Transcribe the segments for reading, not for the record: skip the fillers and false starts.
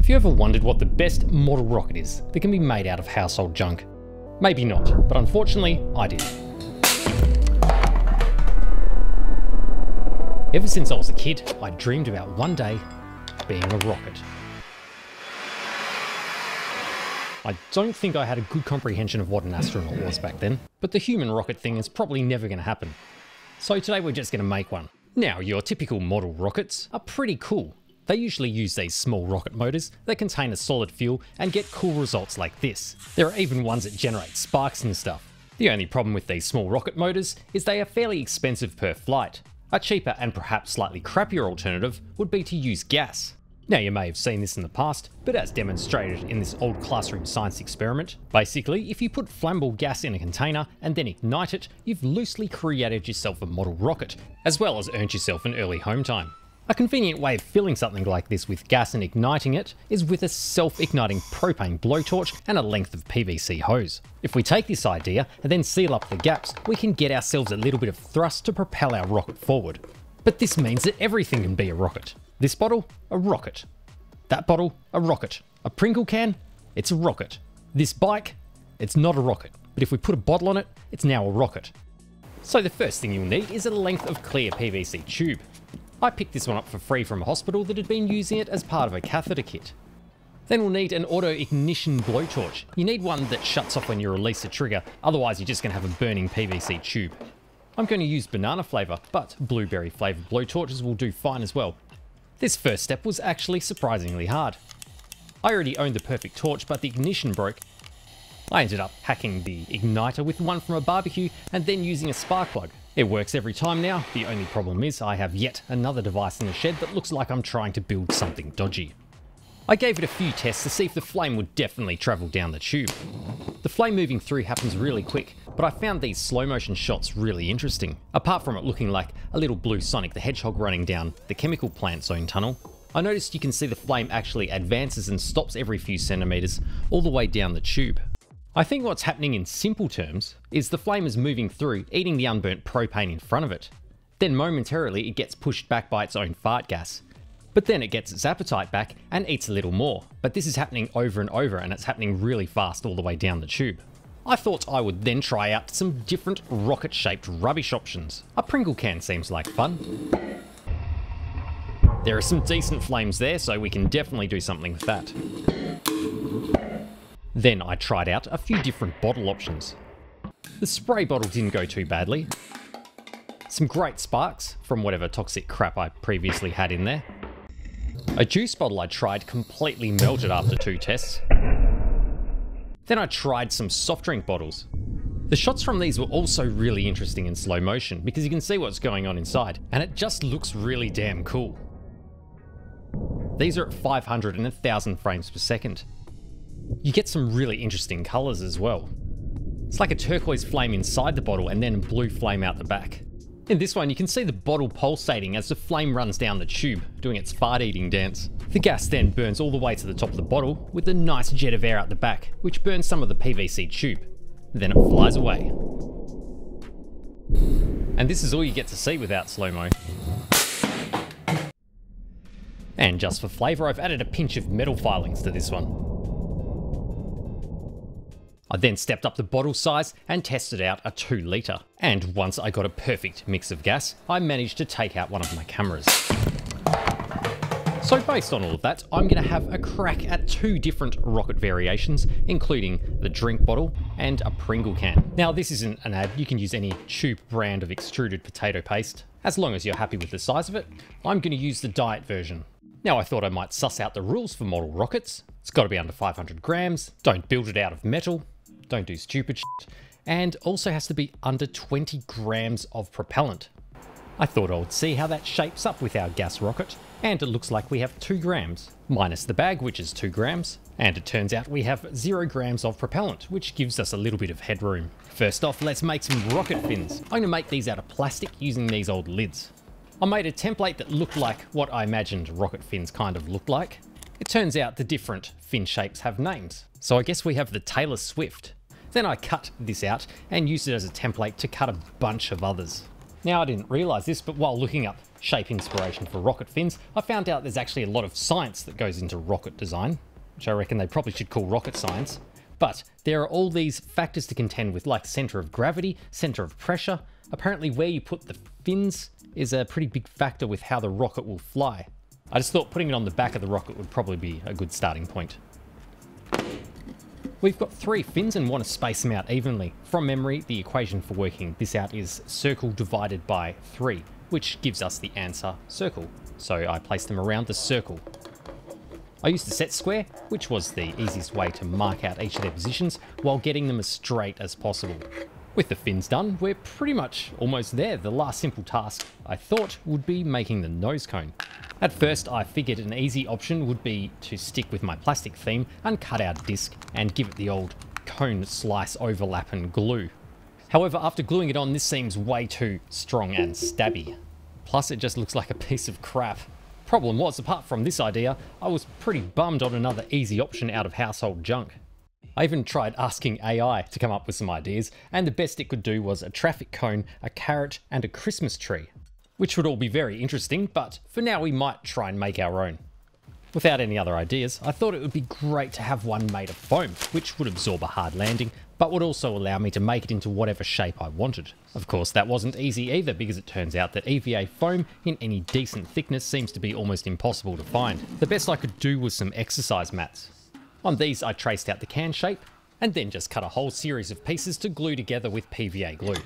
Have you ever wondered what the best model rocket is that can be made out of household junk? Maybe not, but unfortunately, I did. Ever since I was a kid, I dreamed about one day being a rocket. I don't think I had a good comprehension of what an astronaut was back then, but the human rocket thing is probably never going to happen. So today we're just going to make one. Now, your typical model rockets are pretty cool. They usually use these small rocket motors that contain a solid fuel and get cool results like this. There are even ones that generate sparks and stuff. The only problem with these small rocket motors is they are fairly expensive per flight. A cheaper and perhaps slightly crappier alternative would be to use gas. Now, you may have seen this in the past, but as demonstrated in this old classroom science experiment, basically if you put flammable gas in a container and then ignite it, you've loosely created yourself a model rocket, as well as earned yourself an early home time. A convenient way of filling something like this with gas and igniting it is with a self-igniting propane blowtorch and a length of PVC hose. If we take this idea and then seal up the gaps, we can get ourselves a little bit of thrust to propel our rocket forward. But this means that everything can be a rocket. This bottle, a rocket. That bottle, a rocket. A Pringle can, it's a rocket. This bike, it's not a rocket. But if we put a bottle on it, it's now a rocket. So the first thing you'll need is a length of clear PVC tube. I picked this one up for free from a hospital that had been using it as part of a catheter kit. Then we'll need an auto ignition blowtorch. You need one that shuts off when you release the trigger, otherwise you're just going to have a burning PVC tube. I'm going to use banana flavour, but blueberry flavoured blowtorches will do fine as well. This first step was actually surprisingly hard. I already owned the perfect torch, but the ignition broke. I ended up hacking the igniter with one from a barbecue and then using a spark plug. It works every time now. The only problem is I have yet another device in the shed that looks like I'm trying to build something dodgy. I gave it a few tests to see if the flame would definitely travel down the tube. The flame moving through happens really quick, but I found these slow motion shots really interesting. Apart from it looking like a little blue Sonic the Hedgehog running down the chemical plant zone tunnel, I noticed you can see the flame actually advances and stops every few centimeters all the way down the tube. I think what's happening in simple terms is the flame is moving through, eating the unburnt propane in front of it. Then momentarily it gets pushed back by its own fart gas. But then it gets its appetite back and eats a little more. But this is happening over and over, and it's happening really fast all the way down the tube. I thought I would then try out some different rocket-shaped rubbish options. A Pringle can seems like fun. There are some decent flames there, so we can definitely do something with that. Then I tried out a few different bottle options. The spray bottle didn't go too badly. Some great sparks from whatever toxic crap I previously had in there. A juice bottle I tried completely melted after 2 tests. Then I tried some soft drink bottles. The shots from these were also really interesting in slow motion because you can see what's going on inside, and it just looks really damn cool. These are at 500 and 1000 frames per second. You get some really interesting colours as well. It's like a turquoise flame inside the bottle and then a blue flame out the back. In this one you can see the bottle pulsating as the flame runs down the tube, doing its fart eating dance. The gas then burns all the way to the top of the bottle with a nice jet of air out the back, which burns some of the PVC tube. Then it flies away. And this is all you get to see without slow-mo. And just for flavour, I've added a pinch of metal filings to this one. I then stepped up the bottle size and tested out a 2 litre. And once I got a perfect mix of gas, I managed to take out one of my cameras. So based on all of that, I'm going to have a crack at 2 different rocket variations, including the drink bottle and a Pringle can. Now this isn't an ad, you can use any tube brand of extruded potato paste, as long as you're happy with the size of it. I'm going to use the diet version. Now I thought I might suss out the rules for model rockets. It's got to be under 500 grams, don't build it out of metal, don't do stupid shit, and also has to be under 20 grams of propellant. I thought I would see how that shapes up with our gas rocket, and it looks like we have 2 grams, minus the bag which is 2 grams, and it turns out we have 0 grams of propellant, which gives us a little bit of headroom. First off, let's make some rocket fins. I'm going to make these out of plastic using these old lids. I made a template that looked like what I imagined rocket fins kind of looked like. It turns out the different fin shapes have names, so I guess we have the Taylor Swift. Then I cut this out and used it as a template to cut a bunch of others. Now I didn't realise this, but while looking up shape inspiration for rocket fins, I found out there's actually a lot of science that goes into rocket design, which I reckon they probably should call rocket science. But there are all these factors to contend with, like centre of gravity, centre of pressure. Apparently where you put the fins is a pretty big factor with how the rocket will fly. I just thought putting it on the back of the rocket would probably be a good starting point. We've got 3 fins and want to space them out evenly. From memory, the equation for working this out is circle divided by 3, which gives us the answer circle. So I place them around the circle. I used the set square, which was the easiest way to mark out each of their positions while getting them as straight as possible. With the fins done, we're pretty much almost there. The last simple task I thought would be making the nose cone. At first, I figured an easy option would be to stick with my plastic theme and cut out a disc and give it the old cone slice overlap and glue. However, after gluing it on, this seems way too strong and stabby. Plus, it just looks like a piece of crap. Problem was, apart from this idea, I was pretty bummed on another easy option out of household junk. I even tried asking AI to come up with some ideas, and the best it could do was a traffic cone, a carrot, and a Christmas tree, which would all be very interesting, but for now we might try and make our own. Without any other ideas, I thought it would be great to have one made of foam, which would absorb a hard landing, but would also allow me to make it into whatever shape I wanted. Of course, that wasn't easy either, because it turns out that EVA foam in any decent thickness seems to be almost impossible to find. The best I could do was some exercise mats. On these, I traced out the can shape, and then just cut a whole series of pieces to glue together with PVA glue.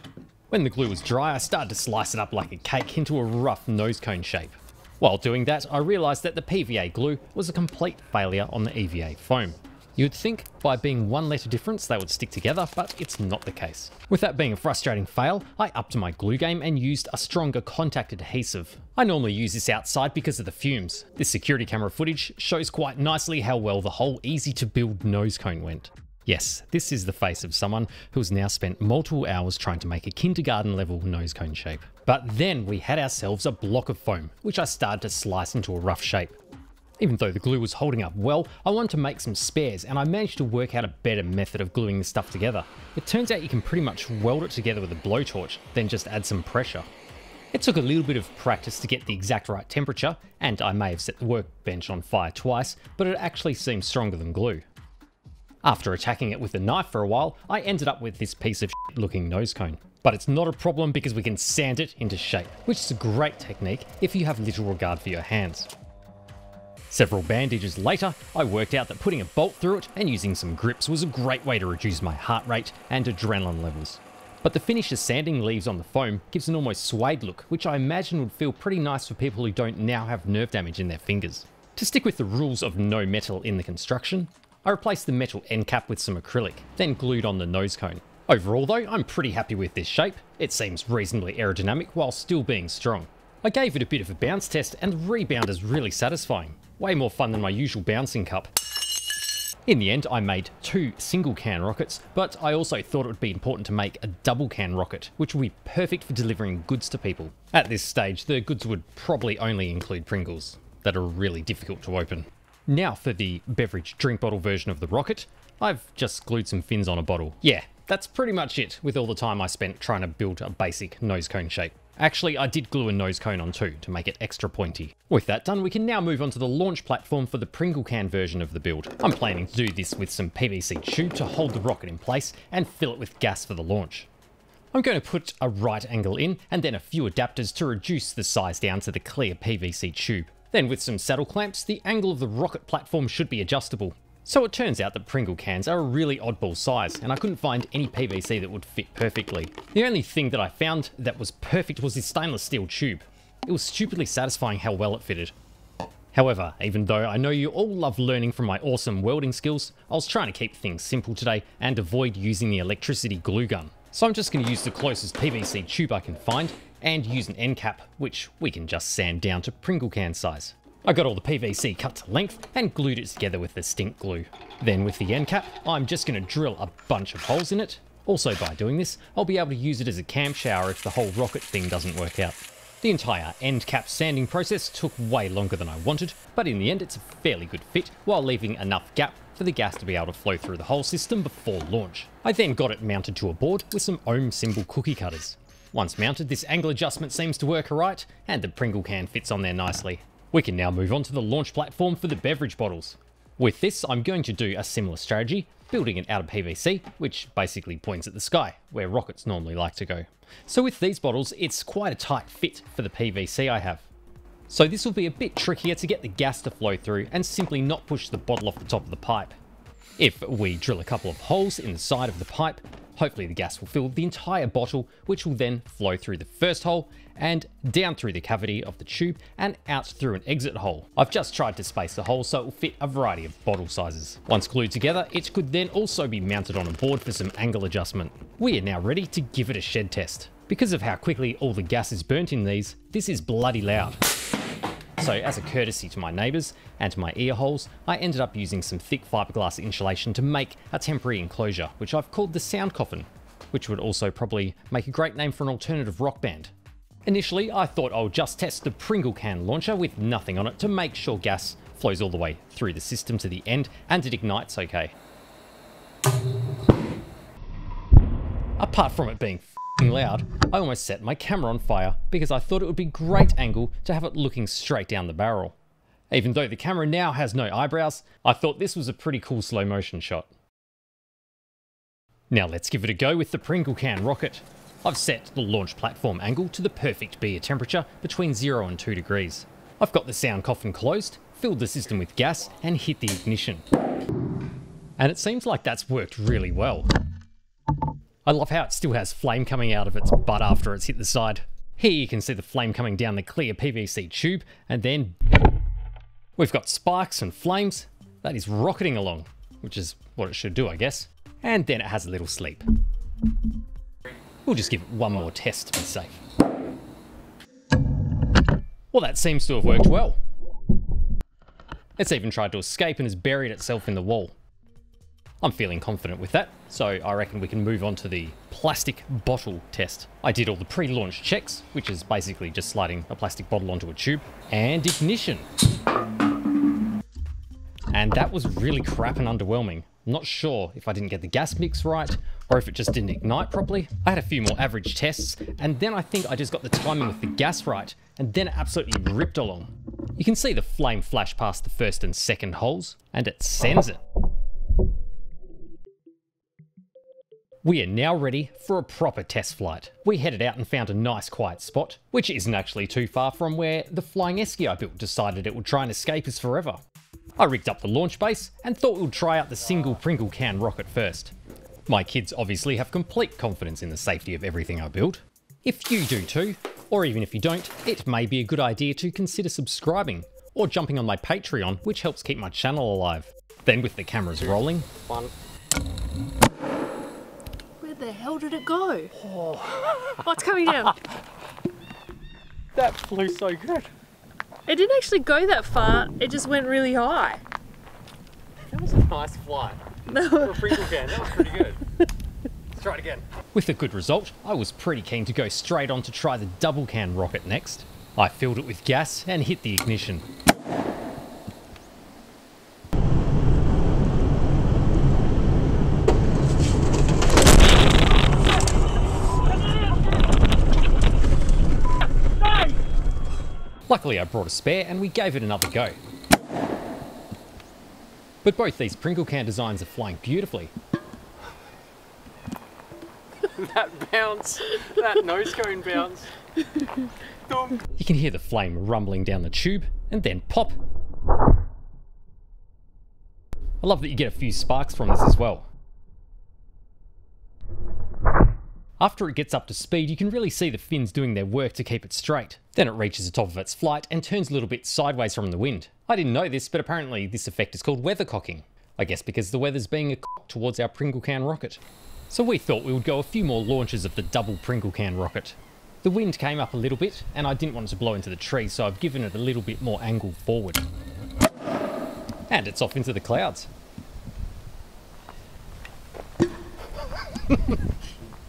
When the glue was dry, I started to slice it up like a cake into a rough nose cone shape. While doing that, I realised that the PVA glue was a complete failure on the EVA foam. You'd think by being 1 letter difference they would stick together, but it's not the case. With that being a frustrating fail, I upped my glue game and used a stronger contact adhesive. I normally use this outside because of the fumes. This security camera footage shows quite nicely how well the whole easy to build nose cone went. Yes, this is the face of someone who has now spent multiple hours trying to make a kindergarten level nose cone shape. But then we had ourselves a block of foam, which I started to slice into a rough shape. Even though the glue was holding up well, I wanted to make some spares, and I managed to work out a better method of gluing this stuff together. It turns out you can pretty much weld it together with a blowtorch, then just add some pressure. It took a little bit of practice to get the exact right temperature, and I may have set the workbench on fire twice, but it actually seemed stronger than glue. After attacking it with a knife for a while, I ended up with this piece of shit looking nose cone. But it's not a problem because we can sand it into shape, which is a great technique if you have little regard for your hands. Several bandages later, I worked out that putting a bolt through it and using some grips was a great way to reduce my heart rate and adrenaline levels. But the finish the sanding leaves on the foam gives an almost suede look, which I imagine would feel pretty nice for people who don't now have nerve damage in their fingers. To stick with the rules of no metal in the construction, I replaced the metal end cap with some acrylic, then glued on the nose cone. Overall though, I'm pretty happy with this shape. It seems reasonably aerodynamic while still being strong. I gave it a bit of a bounce test and the rebound is really satisfying. Way more fun than my usual bouncing cup. In the end, I made 2 single can rockets, but I also thought it would be important to make a double can rocket, which would be perfect for delivering goods to people. At this stage, the goods would probably only include Pringles, that are really difficult to open. Now for the beverage drink bottle version of the rocket, I've just glued some fins on a bottle. Yeah, that's pretty much it with all the time I spent trying to build a basic nose cone shape. Actually, I did glue a nose cone on too, to make it extra pointy. With that done, we can now move on to the launch platform for the Pringle Can version of the build. I'm planning to do this with some PVC tube to hold the rocket in place and fill it with gas for the launch. I'm going to put a right angle in and then a few adapters to reduce the size down to the clear PVC tube. Then with some saddle clamps, the angle of the rocket platform should be adjustable. So it turns out that Pringle cans are a really oddball size, and I couldn't find any PVC that would fit perfectly. The only thing that I found that was perfect was this stainless steel tube. It was stupidly satisfying how well it fitted. However, even though I know you all love learning from my awesome welding skills, I was trying to keep things simple today and avoid using the electricity glue gun. So I'm just going to use the closest PVC tube I can find and use an end cap, which we can just sand down to Pringle can size. I got all the PVC cut to length and glued it together with the stink glue. Then with the end cap, I'm just going to drill a bunch of holes in it. Also by doing this, I'll be able to use it as a cam shower if the whole rocket thing doesn't work out. The entire end cap sanding process took way longer than I wanted, but in the end it's a fairly good fit while leaving enough gap for the gas to be able to flow through the whole system before launch. I then got it mounted to a board with some ohm symbol cookie cutters. Once mounted, this angle adjustment seems to work alright, and the Pringle can fits on there nicely. We can now move on to the launch platform for the beverage bottles. With this, I'm going to do a similar strategy, building it out of PVC, which basically points at the sky, where rockets normally like to go. So with these bottles, it's quite a tight fit for the PVC I have. So this will be a bit trickier to get the gas to flow through and simply not push the bottle off the top of the pipe. If we drill a couple of holes in the side of the pipe, hopefully the gas will fill the entire bottle, which will then flow through the first hole and down through the cavity of the tube and out through an exit hole. I've just tried to space the holes so it will fit a variety of bottle sizes. Once glued together, it could then also be mounted on a board for some angle adjustment. We are now ready to give it a shed test. Because of how quickly all the gas is burnt in these, this is bloody loud. So as a courtesy to my neighbours and to my ear holes, I ended up using some thick fiberglass insulation to make a temporary enclosure, which I've called the sound coffin, which would also probably make a great name for an alternative rock band. Initially, I thought I would just test the Pringle can launcher with nothing on it to make sure gas flows all the way through the system to the end and it ignites okay. Apart from it being loud, I almost set my camera on fire because I thought it would be great angle to have it looking straight down the barrel. Even though the camera now has no eyebrows, I thought this was a pretty cool slow motion shot. Now let's give it a go with the Pringle Can rocket. I've set the launch platform angle to the perfect beer temperature between 0 and 2 degrees. I've got the sound coffin closed, filled the system with gas and hit the ignition. And it seems like that's worked really well. I love how it still has flame coming out of its butt after it's hit the side. Here you can see the flame coming down the clear PVC tube, and then we've got sparks and flames. That is rocketing along, which is what it should do, I guess. And then it has a little sleep. We'll just give it one more test to be safe. Well, that seems to have worked well. It's even tried to escape and has buried itself in the wall. I'm feeling confident with that, so I reckon we can move on to the plastic bottle test. I did all the pre-launch checks, which is basically just sliding a plastic bottle onto a tube, and ignition. And that was really crap and underwhelming. I'm not sure if I didn't get the gas mix right, or if it just didn't ignite properly. I had a few more average tests, and then I think I just got the timing with the gas right, and then it absolutely ripped along. You can see the flame flash past the first and second holes, and it sends it. We are now ready for a proper test flight. We headed out and found a nice quiet spot, which isn't actually too far from where the flying esky I built decided it would try and escape us forever. I rigged up the launch base and thought we would try out the single Pringle Can rocket first. My kids obviously have complete confidence in the safety of everything I build. If you do too, or even if you don't, it may be a good idea to consider subscribing or jumping on my Patreon, which helps keep my channel alive. Then with the cameras rolling, Where the hell did it go? Oh, it's coming down. that flew so good. It didn't actually go that far, it just went really high. That was a nice flight. For a Pringle can, that was pretty good. Let's try it again. With a good result, I was pretty keen to go straight on to try the double can rocket next. I filled it with gas and hit the ignition. Luckily I brought a spare and we gave it another go. But both these Pringle can designs are flying beautifully. That bounce, that nose cone bounce. You can hear the flame rumbling down the tube and then pop. I love that you get a few sparks from this as well. After it gets up to speed, you can really see the fins doing their work to keep it straight. Then it reaches the top of its flight and turns a little bit sideways from the wind. I didn't know this, but apparently this effect is called weathercocking. I guess because the weather's being a cock towards our Pringle Can rocket. So we thought we would go a few more launches of the double Pringle Can rocket. The wind came up a little bit and I didn't want it to blow into the trees, so I've given it a little bit more angle forward. And it's off into the clouds.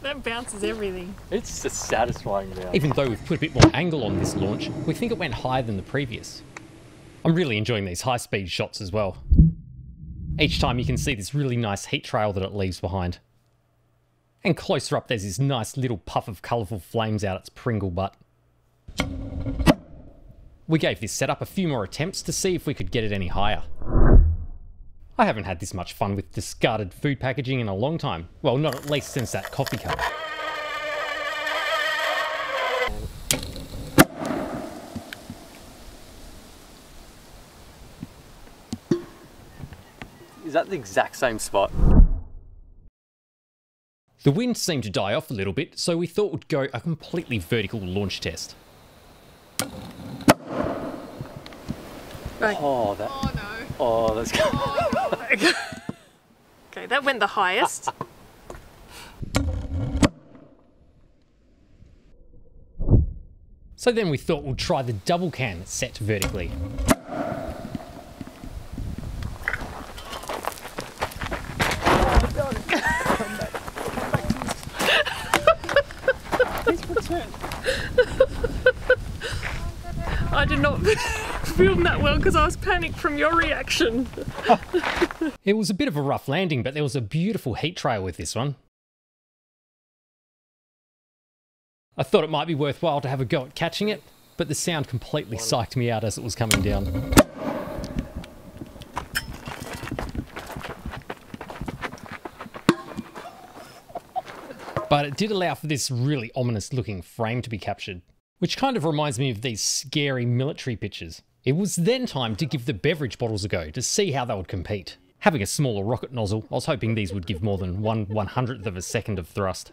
That bounces everything. It's just satisfying now. Even though we've put a bit more angle on this launch, we think it went higher than the previous. I'm really enjoying these high-speed shots as well. Each time you can see this really nice heat trail that it leaves behind. And closer up there's this nice little puff of colourful flames out its Pringle butt. We gave this setup a few more attempts to see if we could get it any higher. I haven't had this much fun with discarded food packaging in a long time. Well, not at least since that coffee cup. Is that the exact same spot? The wind seemed to die off a little bit, so we thought we'd go a completely vertical launch test. Right. Oh, that. Oh no. Oh, that's good. Okay, that went the highest. So then we thought we'd try the double can set vertically. I did not film that well because I was panicked from your reaction. It was a bit of a rough landing, but there was a beautiful heat trail with this one. I thought it might be worthwhile to have a go at catching it, but the sound completely psyched me out as it was coming down. But it did allow for this really ominous looking frame to be captured, which kind of reminds me of these scary military pictures. It was then time to give the beverage bottles a go to see how they would compete. Having a smaller rocket nozzle, I was hoping these would give more than 1/100th of a second of thrust.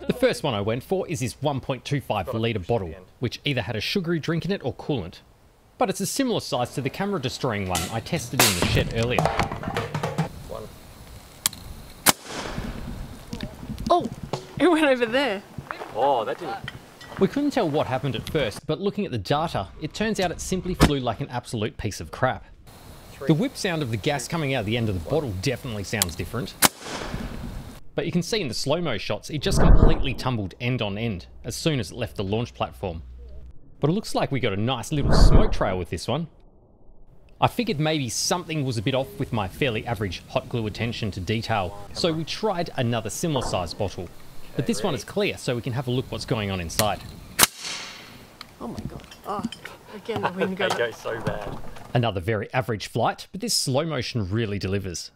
The first one I went for is this 1.25 litre bottle, which either had a sugary drink in it or coolant. But it's a similar size to the camera destroying one I tested in the shed earlier. Oh, it went over there. Oh, that didn't. We couldn't tell what happened at first, but looking at the data, it turns out it simply flew like an absolute piece of crap. The whip sound of the gas coming out the end of the bottle definitely sounds different. But you can see in the slow-mo shots, it just completely tumbled end on end as soon as it left the launch platform. But it looks like we got a nice little smoke trail with this one. I figured maybe something was a bit off with my fairly average hot glue attention to detail, so we tried another similar sized bottle. But this one is clear, so we can have a look what's going on inside. Oh my god. Oh, again the wind They got go it. so bad. Another very average flight, but this slow motion really delivers.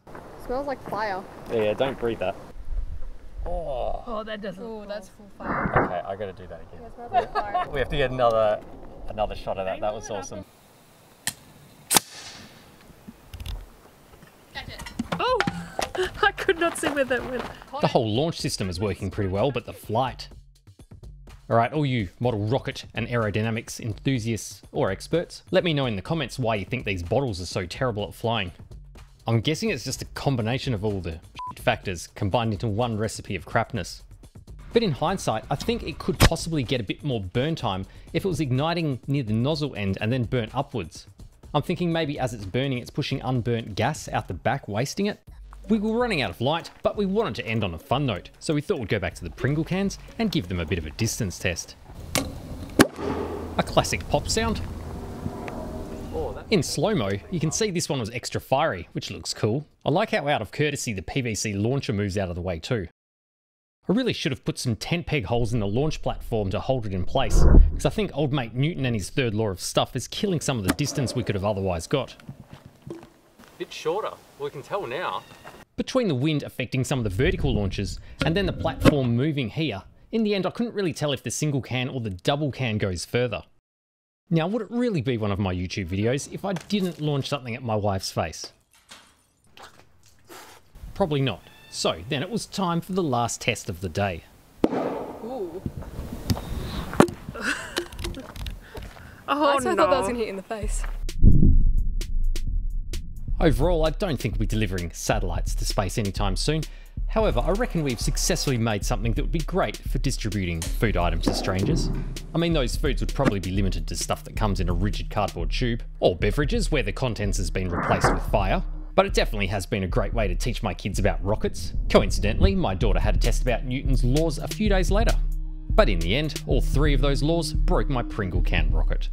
Smells like fire. Yeah, don't breathe that. Oh, that doesn't. Oh, that's full fire. Okay, I gotta do that again. It smells like fire. We have to get another shot of that. That was awesome. Oh, I could not see where that went. The whole launch system is working pretty well, but the flight. Alright, all you model rocket and aerodynamics enthusiasts or experts, let me know in the comments why you think these bottles are so terrible at flying. I'm guessing it's just a combination of all the shit factors combined into one recipe of crapness. But in hindsight, I think it could possibly get a bit more burn time if it was igniting near the nozzle end and then burnt upwards. I'm thinking maybe as it's burning, it's pushing unburnt gas out the back, wasting it. We were running out of light, but we wanted to end on a fun note, so we thought we'd go back to the Pringle cans and give them a bit of a distance test. A classic pop sound. In slow-mo, you can see this one was extra fiery, which looks cool. I like how out of courtesy the PVC launcher moves out of the way too. I really should have put some tent peg holes in the launch platform to hold it in place, because I think old mate Newton and his third law of stuff is killing some of the distance we could have otherwise got. Bit shorter. We can tell now. Between the wind affecting some of the vertical launches and then the platform moving here, in the end I couldn't really tell if the single can or the double can goes further. Now, would it really be one of my YouTube videos if I didn't launch something at my wife's face? Probably not. So then it was time for the last test of the day. Ooh. Oh I thought that was no. gonna hit you in the face. Overall, I don't think we'll be delivering satellites to space anytime soon. However, I reckon we've successfully made something that would be great for distributing food items to strangers. I mean, those foods would probably be limited to stuff that comes in a rigid cardboard tube, or beverages where the contents has been replaced with fire. But it definitely has been a great way to teach my kids about rockets. Coincidentally, my daughter had a test about Newton's laws a few days later. But in the end, all three of those laws broke my Pringle Can rocket.